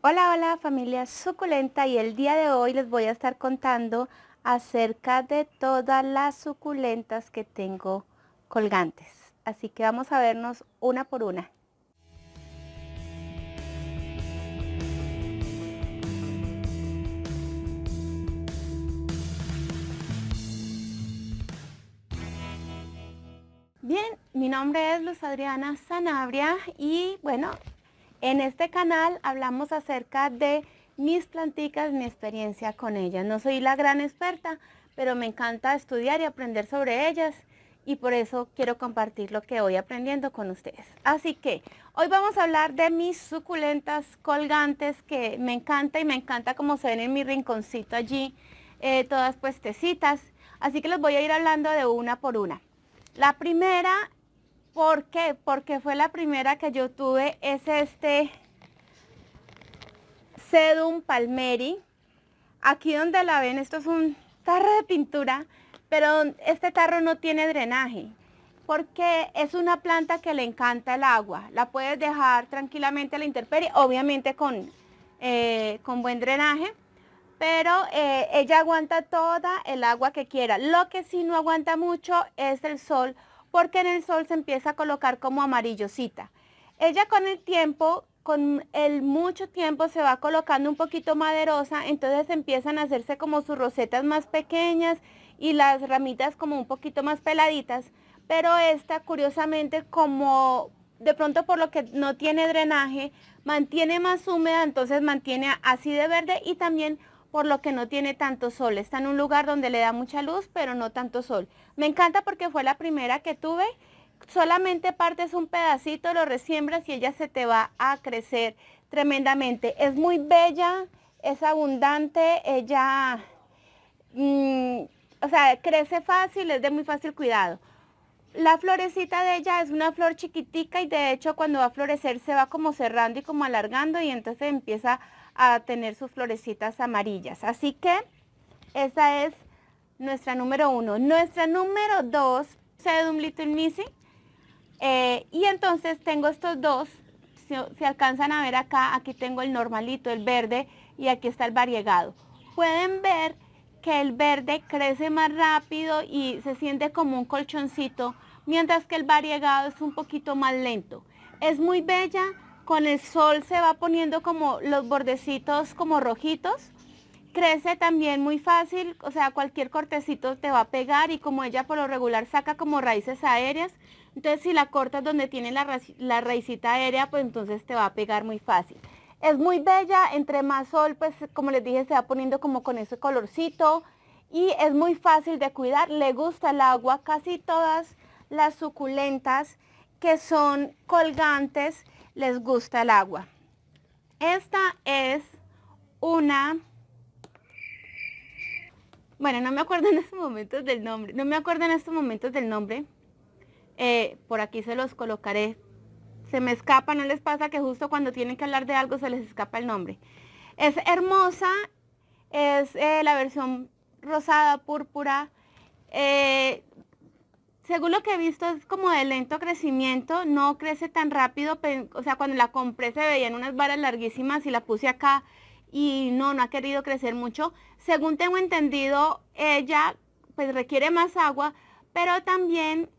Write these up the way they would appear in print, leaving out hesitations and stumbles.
Hola, hola familia suculenta, y el día de hoy les voy a estar contando acerca de todas las suculentas que tengo colgantes. Así que vamos a vernos una por una. Bien, mi nombre es Luz Adriana Sanabria y bueno, en este canal hablamos acerca de mis planticas, mi experiencia con ellas. No soy la gran experta, pero me encanta estudiar y aprender sobre ellas y por eso quiero compartir lo que voy aprendiendo con ustedes. Así que hoy vamos a hablar de mis suculentas colgantes que me encanta y me encanta como se ven en mi rinconcito allí, todas puestecitas. Así que les voy a ir hablando de una por una. La primera, ¿por qué? Porque fue la primera que yo tuve, es este Sedum palmeri. Aquí donde la ven, esto es un tarro de pintura, pero este tarro no tiene drenaje, porque es una planta que le encanta el agua. La puedes dejar tranquilamente a la intemperie, obviamente con buen drenaje, pero ella aguanta toda el agua que quiera. Lo que sí no aguanta mucho es el sol, porque en el sol se empieza a colocar como amarillosita. Ella con el tiempo, con el mucho tiempo, se va colocando un poquito maderosa, entonces empiezan a hacerse como sus rosetas más pequeñas y las ramitas como un poquito más peladitas, pero esta curiosamente, como de pronto por lo que no tiene drenaje, mantiene más húmeda, entonces mantiene así de verde, y también por lo que no tiene tanto sol. Está en un lugar donde le da mucha luz, pero no tanto sol. Me encanta porque fue la primera que tuve. Solamente partes un pedacito, lo resiembras y ella se te va a crecer tremendamente. Es muy bella, es abundante, ella, o sea, crece fácil, es de muy fácil cuidado. La florecita de ella es una flor chiquitica y de hecho cuando va a florecer se va como cerrando y como alargando, y entonces empieza a tener sus florecitas amarillas. Así que esa es nuestra número 1. Nuestra número 2, Sedum Little Missy. Y entonces tengo estos dos, si alcanzan a ver acá, aquí tengo el normalito, el verde, y aquí está el variegado. Pueden ver que el verde crece más rápido y se siente como un colchoncito, mientras que el variegado es un poquito más lento. Es muy bella, con el sol se va poniendo como los bordecitos como rojitos. Crece también muy fácil, o sea, cualquier cortecito te va a pegar, y como ella por lo regular saca como raíces aéreas, entonces si la cortas donde tiene la raicita aérea, pues entonces te va a pegar muy fácil. Es muy bella, entre más sol, pues como les dije, se va poniendo como con ese colorcito, y es muy fácil de cuidar, le gusta el agua. Casi todas las suculentas que son colgantes les gusta el agua. Esta es una... Bueno, no me acuerdo en estos momentos del nombre. No me acuerdo en estos momentos del nombre. Por aquí se los colocaré. Se me escapa, ¿no les pasa que justo cuando tienen que hablar de algo se les escapa el nombre? Es hermosa, es la versión rosada, púrpura. Eh, Según lo que he visto es como de lento crecimiento, no crece tan rápido, pero, o sea, cuando la compré se veían unas varas larguísimas y la puse acá y no ha querido crecer mucho. Según tengo entendido, ella pues requiere más agua, pero también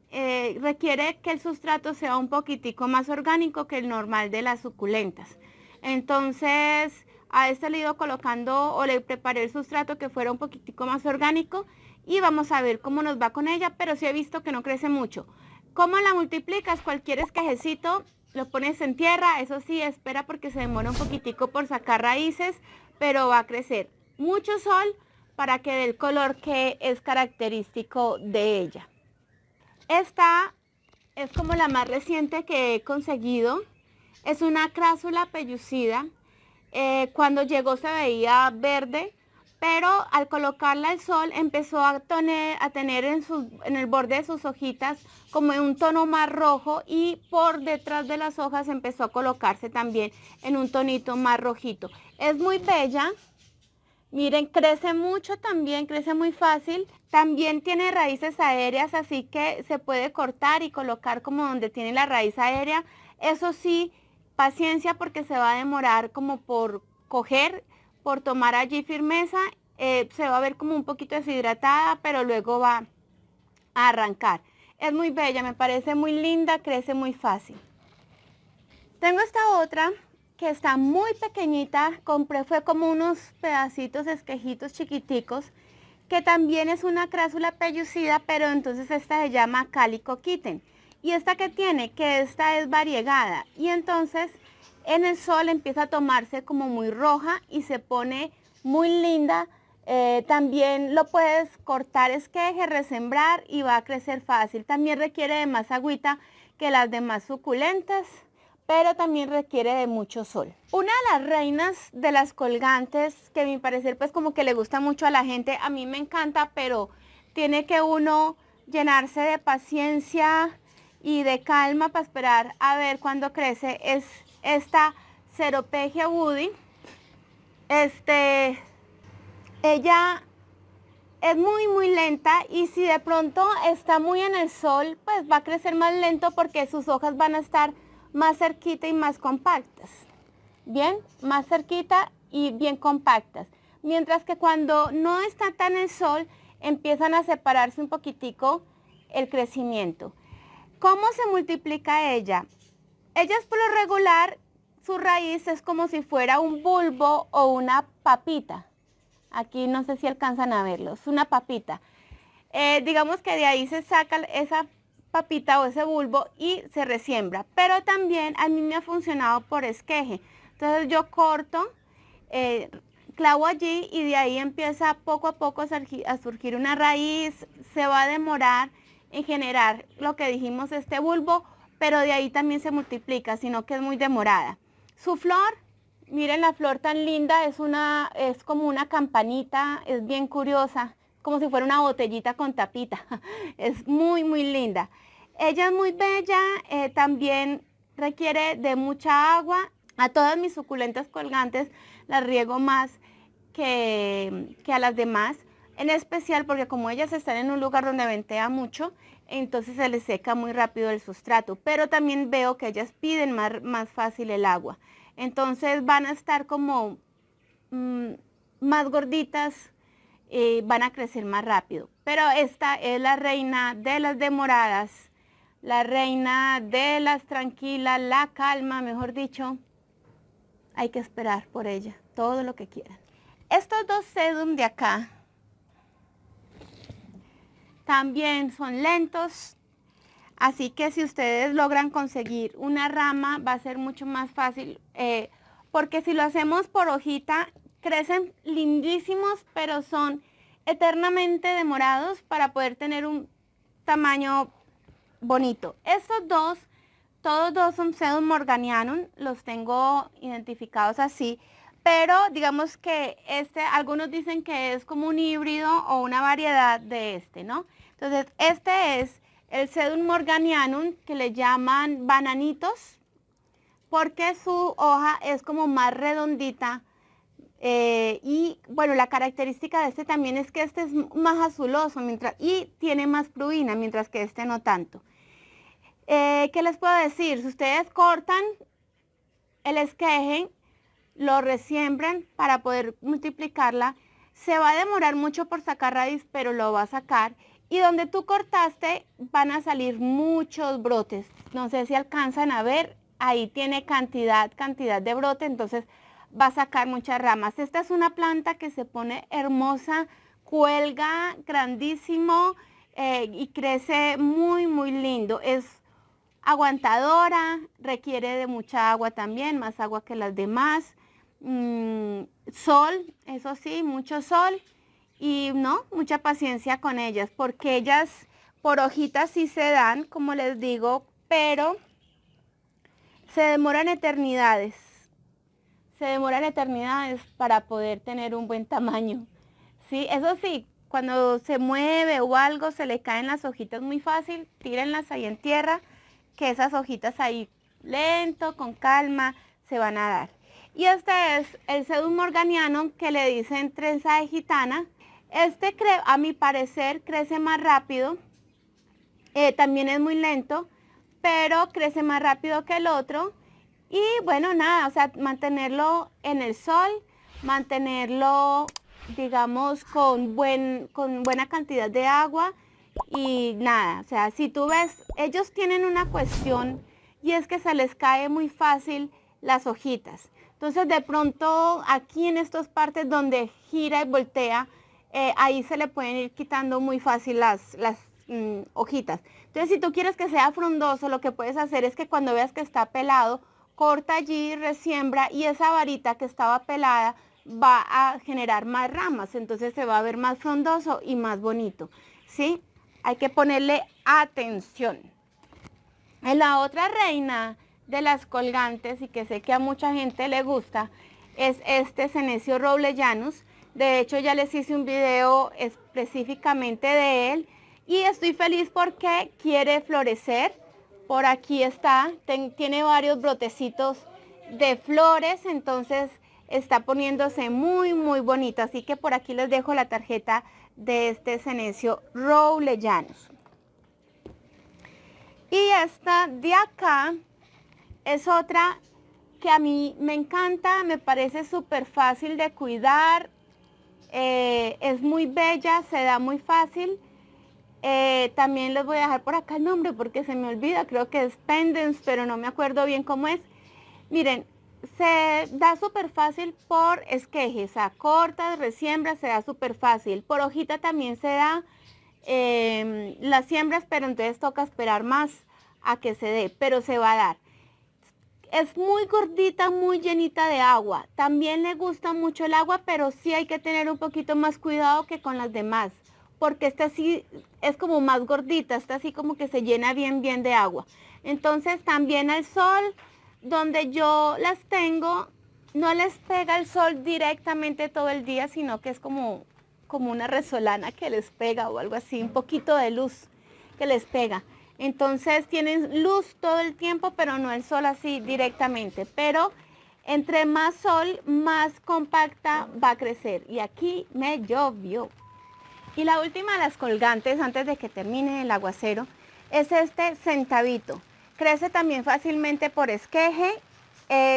requiere que el sustrato sea un poquitico más orgánico que el normal de las suculentas. Entonces a este le he ido colocando, o le preparé el sustrato que fuera un poquitico más orgánico, y vamos a ver cómo nos va con ella, pero sí he visto que no crece mucho. ¿Cómo la multiplicas? Cualquier esquejecito lo pones en tierra, eso sí, espera porque se demora un poquitico por sacar raíces, pero va a crecer. Mucho sol para que dé el color que es característico de ella. Esta es como la más reciente que he conseguido. Es una crásula pellucida. Cuando llegó se veía verde, pero al colocarla al sol empezó a tener en el borde de sus hojitas como un tono más rojo, y por detrás de las hojas empezó a colocarse también en un tonito más rojito. Es muy bella. Miren, crece mucho también, crece muy fácil. También tiene raíces aéreas, así que se puede cortar y colocar como donde tiene la raíz aérea. Eso sí, paciencia porque se va a demorar como por coger, por tomar allí firmeza, se va a ver como un poquito deshidratada, pero luego va a arrancar. Es muy bella, me parece muy linda, crece muy fácil. Tengo esta otra que está muy pequeñita, compré fue como unos pedacitos, esquejitos chiquiticos, que también es una crásula pellucida, pero entonces esta se llama Calico Kitten. Y esta que tiene, que esta es variegada, y entonces en el sol empieza a tomarse como muy roja y se pone muy linda. También lo puedes cortar esqueje, resembrar y va a crecer fácil. También requiere de más agüita que las demás suculentas, pero también requiere de mucho sol. Una de las reinas de las colgantes, que a mi parecer pues como que le gusta mucho a la gente, a mí me encanta, pero tiene que uno llenarse de paciencia y de calma para esperar a ver cuándo crece, es esta Ceropegia woody. Ella es muy lenta y si de pronto está muy en el sol, pues va a crecer más lento porque sus hojas van a estar más cerquita y más compactas. Bien, más cerquita y bien compactas. Mientras que cuando no está tan en el sol, empiezan a separarse un poquitico el crecimiento. ¿Cómo se multiplica ella? Ella es por lo regular, su raíz es como si fuera un bulbo o una papita. Aquí no sé si alcanzan a verlo, es una papita. Digamos que de ahí se saca esa papita o ese bulbo y se resiembra. Pero también a mí me ha funcionado por esqueje. Entonces yo corto, clavo allí y de ahí empieza poco a poco a surgir una raíz. Se va a demorar en generar lo que dijimos, este bulbo, pero de ahí también se multiplica, sino que es muy demorada. Su flor, miren la flor tan linda, es como una campanita, es bien curiosa, como si fuera una botellita con tapita. Es muy linda. Ella es muy bella, también requiere de mucha agua. A todas mis suculentas colgantes las riego más que a las demás, en especial porque como ellas están en un lugar donde ventea mucho, entonces se les seca muy rápido el sustrato, pero también veo que ellas piden más fácil el agua. Entonces van a estar como más gorditas y van a crecer más rápido. Pero esta es la reina de las demoradas, la reina de las tranquilas, la calma, mejor dicho. Hay que esperar por ella, todo lo que quieran. Estos dos sedum de acá también son lentos, así que si ustedes logran conseguir una rama va a ser mucho más fácil, porque si lo hacemos por hojita, crecen lindísimos, pero son eternamente demorados para poder tener un tamaño bonito. Estos dos, todos dos son Sedum morganianum, los tengo identificados así, pero digamos que algunos dicen que es como un híbrido o una variedad de ¿no? Entonces, este es el Sedum morganianum, que le llaman bananitos, porque su hoja es como más redondita. Y bueno, la característica de este también es que este es más azuloso y tiene más pruina, mientras que este no tanto. ¿Qué les puedo decir? Si ustedes cortan el esqueje, lo resiembran para poder multiplicarla, se va a demorar mucho por sacar raíz, pero lo va a sacar. Y donde tú cortaste van a salir muchos brotes. No sé si alcanzan a ver, ahí tiene cantidad de brote, entonces va a sacar muchas ramas. Esta es una planta que se pone hermosa, cuelga grandísimo y crece muy lindo. Es aguantadora, requiere de mucha agua también, más agua que las demás. Sol, eso sí, mucho sol y no, mucha paciencia con ellas, porque ellas por hojitas sí se dan, como les digo, pero se demoran eternidades. Se demoran eternidades para poder tener un buen tamaño. Sí, eso sí, cuando se mueve o algo, se le caen las hojitas muy fácil, tírenlas ahí en tierra, que esas hojitas ahí lento, con calma, se van a dar. Y este es el Sedum morganianum, que le dicen trenza de gitana. A mi parecer crece más rápido, también es muy lento, pero crece más rápido que el otro. Y bueno, nada, o sea, mantenerlo en el sol mantenerlo, digamos, con buena cantidad de agua y nada. O sea, si tú ves, ellos tienen una cuestión y es que se les cae muy fácil las hojitas. Entonces de pronto aquí en estas partes donde gira y voltea, ahí se le pueden ir quitando muy fácil las hojitas. Entonces si tú quieres que sea frondoso, lo que puedes hacer es que cuando veas que está pelado, corta allí, resiembra y esa varita que estaba pelada va a generar más ramas, entonces se va a ver más frondoso y más bonito, ¿sí? Hay que ponerle atención. La otra reina de las colgantes y que sé que a mucha gente le gusta es este Senecio roblejanus. De hecho ya les hice un video específicamente de él y estoy feliz porque quiere florecer. Por aquí está, tiene varios brotecitos de flores, entonces está poniéndose muy bonito. Así que por aquí les dejo la tarjeta de este Senecio roblejanus. Y esta de acá es otra que a mí me encanta, me parece súper fácil de cuidar, es muy bella, se da muy fácil. También les voy a dejar por acá el nombre porque se me olvida, creo que es Pendence, pero no me acuerdo bien cómo es. Miren, se da súper fácil por esqueje, o sea, cortas, resiembras, se da súper fácil. Por hojita también se da las siembras, pero entonces toca esperar más a que se dé, pero se va a dar. Es muy gordita, muy llenita de agua. También le gusta mucho el agua, pero sí hay que tener un poquito más cuidado que con las demás, porque esta sí es como más gordita, esta así como que se llena bien de agua. Entonces también al sol, donde yo las tengo, no les pega el sol directamente todo el día, sino que es como una resolana que les pega o algo así, un poquito de luz que les pega. Entonces tienen luz todo el tiempo, pero no el sol así directamente. Pero entre más sol, más compacta va a crecer. Y aquí me llovió. Y la última de las colgantes, antes de que termine el aguacero, es este centavito. Crece también fácilmente por esqueje.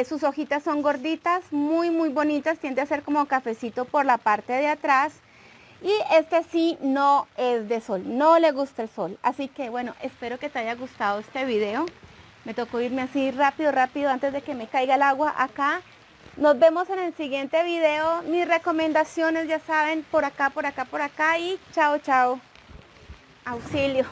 Sus hojitas son gorditas, muy bonitas. Tiende a ser como cafecito por la parte de atrás. Y este sí no es de sol, no le gusta el sol. Así que bueno, espero que te haya gustado este video. Me tocó irme así rápido antes de que me caiga el agua acá. Nos vemos en el siguiente video. Mis recomendaciones ya saben, por acá y chao. Auxilio.